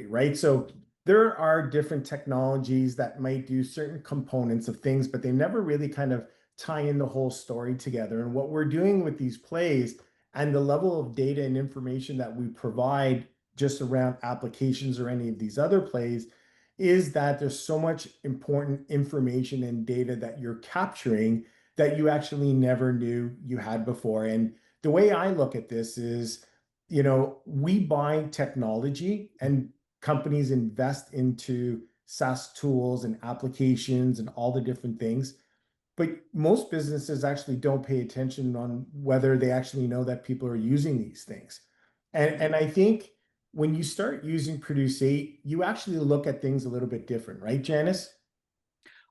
right? So there are different technologies that might do certain components of things, but they never really kind of tie in the whole story together. And what we're doing with these plays and the level of data and information that we provide just around applications or any of these other plays is that there's so much important information and data that you're capturing that you actually never knew you had before. And the way I look at this is, we buy technology and companies invest into SaaS tools and applications and all the different things. But most businesses actually don't pay attention on whether they actually know that people are using these things. And I think when you start using Produce 8, you actually look at things a little bit different, right, Janice?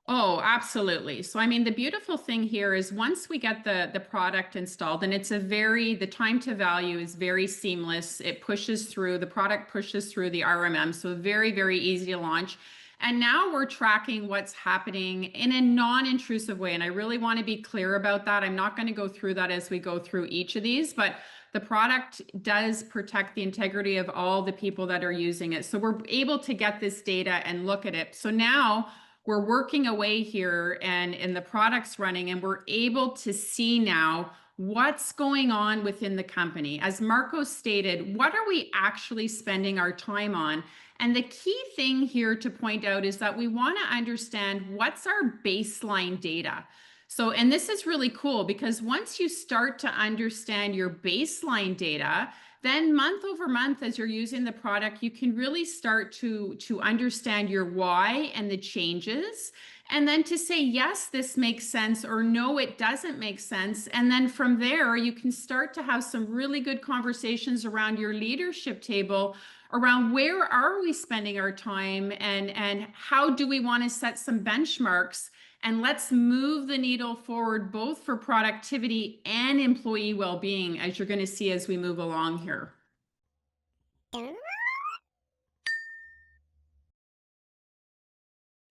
Oh, absolutely. So, I mean, the beautiful thing here is once we get the product installed, and the time to value is very seamless. It pushes through, the product pushes through the RMM, so very, very easy to launch. And now we're tracking what's happening in a non-intrusive way. And I really want to be clear about that. I'm not going to go through that as we go through each of these, but the product does protect the integrity of all the people that are using it. So we're able to get this data and look at it. So now we're working away here and the product's running, and we're able to see now what's going on within the company. As Marco stated, what are we actually spending our time on? And the key thing here to point out is that we want to understand what's our baseline data. So, and this is really cool because once you start to understand your baseline data, then month over month, as you're using the product, you can really start to understand your why and the changes. And then to say, yes, this makes sense, or no, it doesn't make sense. And then from there, you can start to have some really good conversations around your leadership table around where are we spending our time and how do we want to set some benchmarks, and let's move the needle forward both for productivity and employee well-being, as you're going to see as we move along here.